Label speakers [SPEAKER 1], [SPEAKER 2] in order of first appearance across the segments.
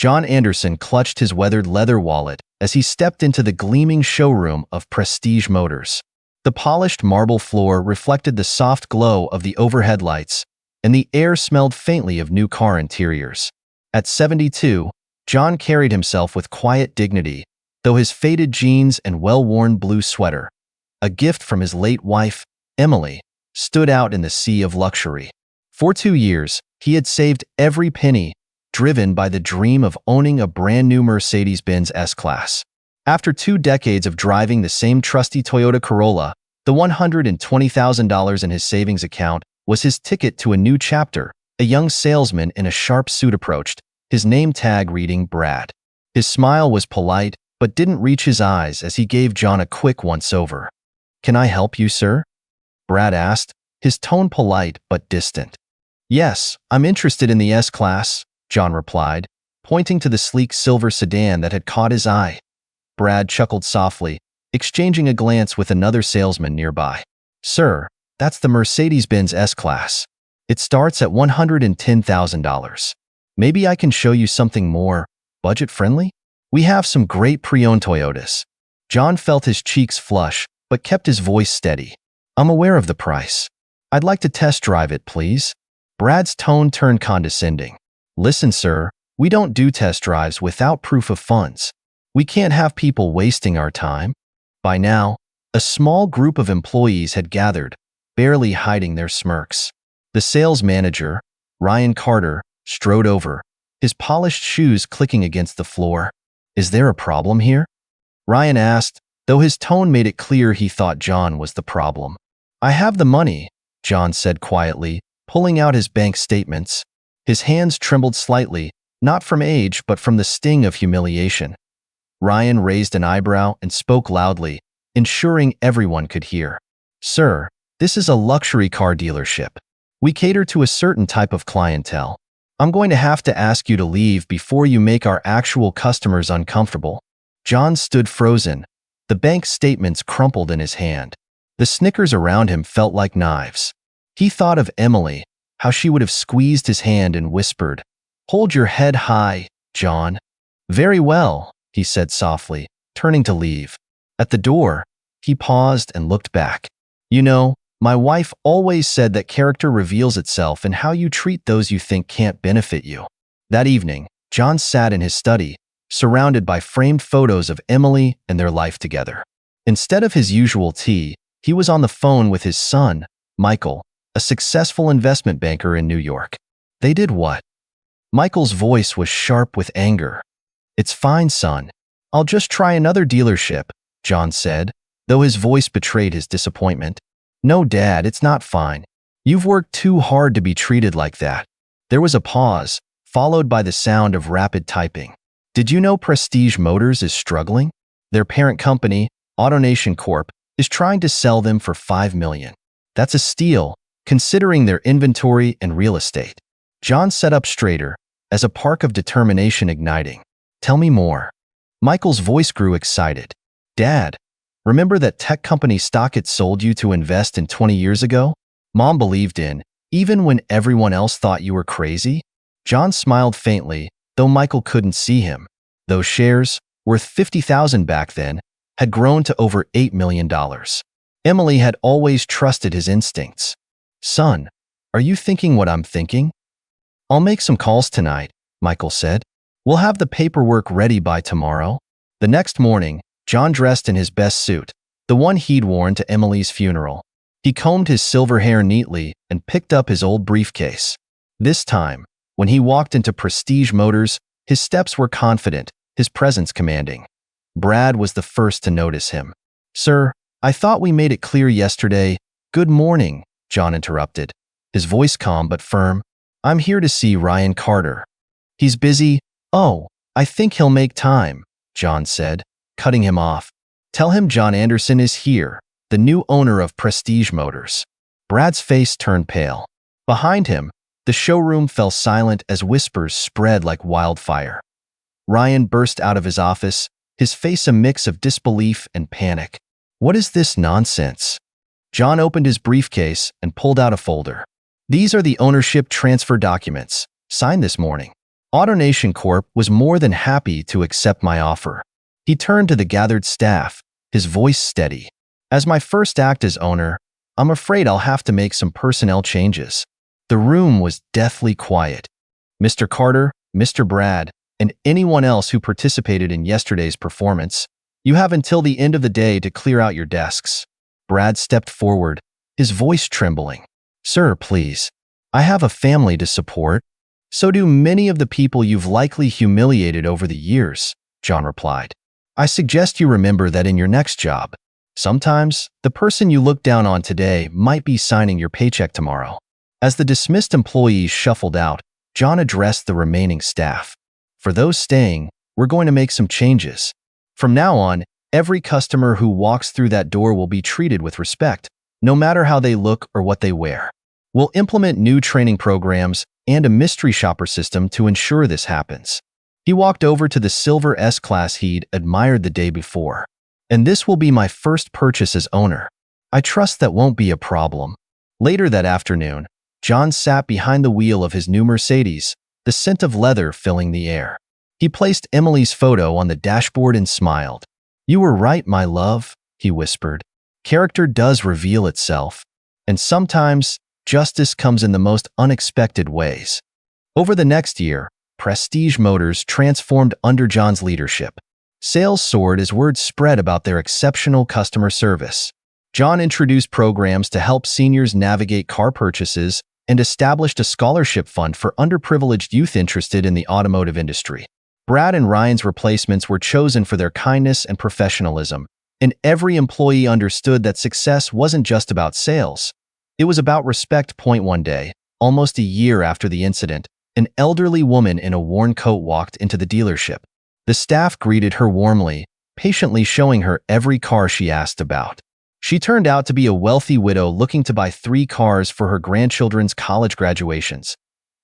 [SPEAKER 1] John Anderson clutched his weathered leather wallet as he stepped into the gleaming showroom of Prestige Motors. The polished marble floor reflected the soft glow of the overhead lights, and the air smelled faintly of new car interiors. At 72, John carried himself with quiet dignity, though his faded jeans and well-worn blue sweater, a gift from his late wife, Emily, stood out in the sea of luxury. For 2 years, he had saved every penny, driven by the dream of owning a brand-new Mercedes-Benz S-Class. After 2 decades of driving the same trusty Toyota Corolla, the $120,000 in his savings account was his ticket to a new chapter. A young salesman in a sharp suit approached, his name tag reading Brad. His smile was polite, but didn't reach his eyes as he gave John a quick once-over. "Can I help you, sir?" Brad asked, his tone polite but distant. "Yes, I'm interested in the S-Class," John replied, pointing to the sleek silver sedan that had caught his eye. Brad chuckled softly, exchanging a glance with another salesman nearby. "Sir, that's the Mercedes-Benz S-Class. It starts at $110,000. Maybe I can show you something more budget-friendly? We have some great pre-owned Toyotas." John felt his cheeks flush, but kept his voice steady. "I'm aware of the price. I'd like to test drive it, please." Brad's tone turned condescending. "Listen, sir, we don't do test drives without proof of funds. We can't have people wasting our time." By now, a small group of employees had gathered, barely hiding their smirks. The sales manager, Ryan Carter, strode over, his polished shoes clicking against the floor. "Is there a problem here?" Ryan asked, though his tone made it clear he thought John was the problem. "I have the money," John said quietly, pulling out his bank statements. His hands trembled slightly, not from age but from the sting of humiliation. Ryan raised an eyebrow and spoke loudly, ensuring everyone could hear. "Sir, this is a luxury car dealership. We cater to a certain type of clientele. I'm going to have to ask you to leave before you make our actual customers uncomfortable." John stood frozen, the bank statements crumpled in his hand. The snickers around him felt like knives. He thought of Emily, how she would have squeezed his hand and whispered, "Hold your head high, John." "Very well," he said softly, turning to leave. At the door, he paused and looked back. "You know, my wife always said that character reveals itself in how you treat those you think can't benefit you." That evening, John sat in his study, surrounded by framed photos of Emily and their life together. Instead of his usual tea, he was on the phone with his son, Michael, a successful investment banker in New York. "They did what?" Michael's voice was sharp with anger. "It's fine, son. I'll just try another dealership," John said, though his voice betrayed his disappointment. "No, Dad, it's not fine. You've worked too hard to be treated like that." There was a pause, followed by the sound of rapid typing. "Did you know Prestige Motors is struggling? Their parent company, AutoNation Corp., is trying to sell them for $5 million. That's a steal, considering their inventory and real estate." John sat up straighter, as a spark of determination igniting. "Tell me more." Michael's voice grew excited. "Dad, remember that tech company stock it sold you to invest in 20 years ago? Mom believed in, even when everyone else thought you were crazy?" John smiled faintly, though Michael couldn't see him. Those shares, worth $50,000 back then, had grown to over $8 million. Emily had always trusted his instincts. "Son, are you thinking what I'm thinking?" "I'll make some calls tonight," Michael said. "We'll have the paperwork ready by tomorrow." The next morning, John dressed in his best suit, the one he'd worn to Emily's funeral. He combed his silver hair neatly and picked up his old briefcase. This time, when he walked into Prestige Motors, his steps were confident, his presence commanding. Brad was the first to notice him. "Sir, I thought we made it clear yesterday." "Good morning," John interrupted, his voice calm but firm. "I'm here to see Ryan Carter." "He's busy." "Oh, I think he'll make time," John said, cutting him off. "Tell him John Anderson is here, the new owner of Prestige Motors." Brad's face turned pale. Behind him, the showroom fell silent as whispers spread like wildfire. Ryan burst out of his office, his face a mix of disbelief and panic. "What is this nonsense?" John opened his briefcase and pulled out a folder. "These are the ownership transfer documents, signed this morning. AutoNation Corp was more than happy to accept my offer. He turned to the gathered staff, his voice steady. As my first act as owner, I'm afraid I'll have to make some personnel changes. The room was deathly quiet. Mr. Carter, Mr. Brad, and anyone else who participated in yesterday's performance, you have until the end of the day to clear out your desks. Brad stepped forward, his voice trembling. Sir, please. I have a family to support. So do many of the people you've likely humiliated over the years, John replied. I suggest you remember that in your next job. Sometimes, the person you look down on today might be signing your paycheck tomorrow. As the dismissed employees shuffled out, John addressed the remaining staff. For those staying, we're going to make some changes. From now on, every customer who walks through that door will be treated with respect, no matter how they look or what they wear. We'll implement new training programs and a mystery shopper system to ensure this happens. He walked over to the silver S-Class he'd admired the day before. And this will be my first purchase as owner. I trust that won't be a problem. Later that afternoon, John sat behind the wheel of his new Mercedes, the scent of leather filling the air. He placed Emily's photo on the dashboard and smiled. You were right, my love, he whispered. Character does reveal itself. And sometimes, justice comes in the most unexpected ways. Over the next year, Prestige Motors transformed under John's leadership. Sales soared as word spread about their exceptional customer service. John introduced programs to help seniors navigate car purchases and established a scholarship fund for underprivileged youth interested in the automotive industry. Brad and Ryan's replacements were chosen for their kindness and professionalism, and every employee understood that success wasn't just about sales. It was about respect. One day, almost a year after the incident, an elderly woman in a worn coat walked into the dealership. The staff greeted her warmly, patiently showing her every car she asked about. She turned out to be a wealthy widow looking to buy 3 cars for her grandchildren's college graduations.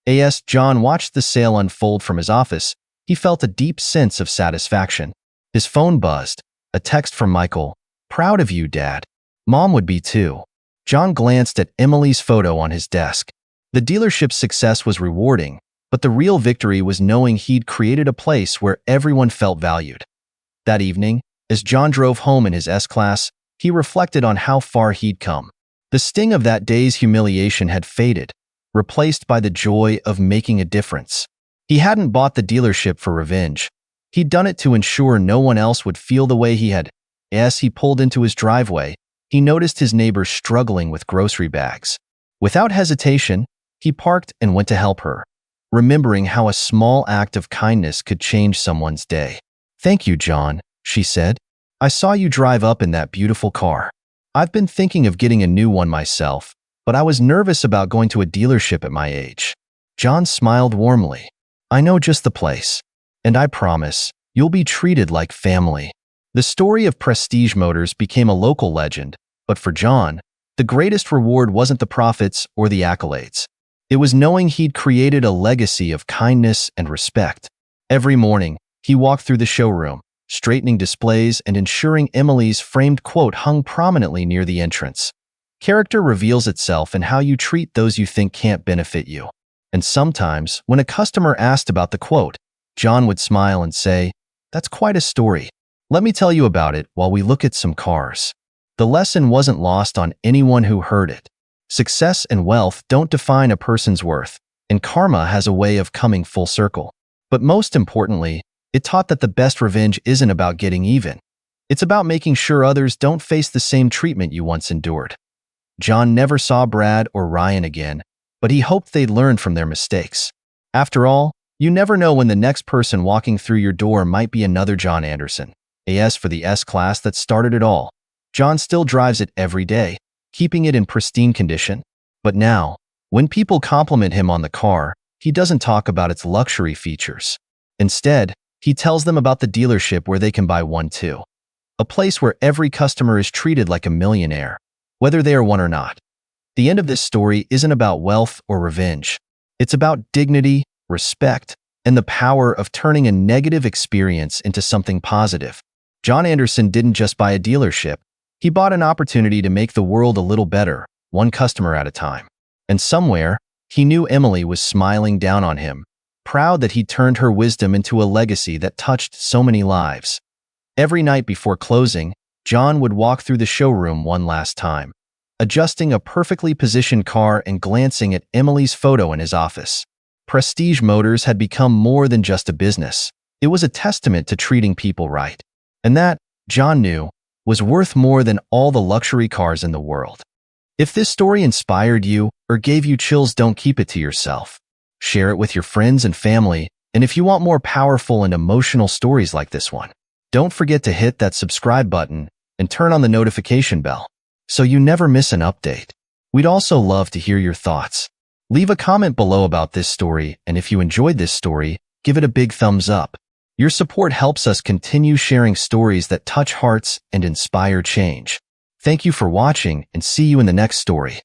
[SPEAKER 1] As John watched the sale unfold from his office, he felt a deep sense of satisfaction. His phone buzzed. A text from Michael. Proud of you, Dad. Mom would be too. John glanced at Emily's photo on his desk. The dealership's success was rewarding, but the real victory was knowing he'd created a place where everyone felt valued. That evening, as John drove home in his S-Class, he reflected on how far he'd come. The sting of that day's humiliation had faded, replaced by the joy of making a difference. He hadn't bought the dealership for revenge. He'd done it to ensure no one else would feel the way he had. As he pulled into his driveway, he noticed his neighbor struggling with grocery bags. Without hesitation, he parked and went to help her, remembering how a small act of kindness could change someone's day. Thank you, John, she said. I saw you drive up in that beautiful car. I've been thinking of getting a new one myself, but I was nervous about going to a dealership at my age. John smiled warmly. I know just the place. And I promise, you'll be treated like family. The story of Prestige Motors became a local legend, but for John, the greatest reward wasn't the profits or the accolades. It was knowing he'd created a legacy of kindness and respect. Every morning, he walked through the showroom, straightening displays and ensuring Emily's framed quote hung prominently near the entrance. Character reveals itself in how you treat those you think can't benefit you. And sometimes, when a customer asked about the quote, John would smile and say, "That's quite a story. Let me tell you about it while we look at some cars." The lesson wasn't lost on anyone who heard it. Success and wealth don't define a person's worth, and karma has a way of coming full circle. But most importantly, it taught that the best revenge isn't about getting even. It's about making sure others don't face the same treatment you once endured. John never saw Brad or Ryan again, but he hoped they'd learned from their mistakes. After all, you never know when the next person walking through your door might be another John Anderson. As for the S-Class that started it all, John still drives it every day, keeping it in pristine condition. But now, when people compliment him on the car, he doesn't talk about its luxury features. Instead, he tells them about the dealership where they can buy one too. A place where every customer is treated like a millionaire, whether they are one or not. The end of this story isn't about wealth or revenge. It's about dignity, respect, and the power of turning a negative experience into something positive. John Anderson didn't just buy a dealership. He bought an opportunity to make the world a little better, one customer at a time. And somewhere, he knew Emily was smiling down on him, proud that he'd turned her wisdom into a legacy that touched so many lives. Every night before closing, John would walk through the showroom one last time, adjusting a perfectly positioned car and glancing at Emily's photo in his office. Prestige Motors had become more than just a business. It was a testament to treating people right. And that, John knew, was worth more than all the luxury cars in the world. If this story inspired you or gave you chills, don't keep it to yourself. Share it with your friends and family, and if you want more powerful and emotional stories like this one, don't forget to hit that subscribe button and turn on the notification bell so you never miss an update. We'd also love to hear your thoughts. Leave a comment below about this story, and if you enjoyed this story, give it a big thumbs up. Your support helps us continue sharing stories that touch hearts and inspire change. Thank you for watching, and see you in the next story.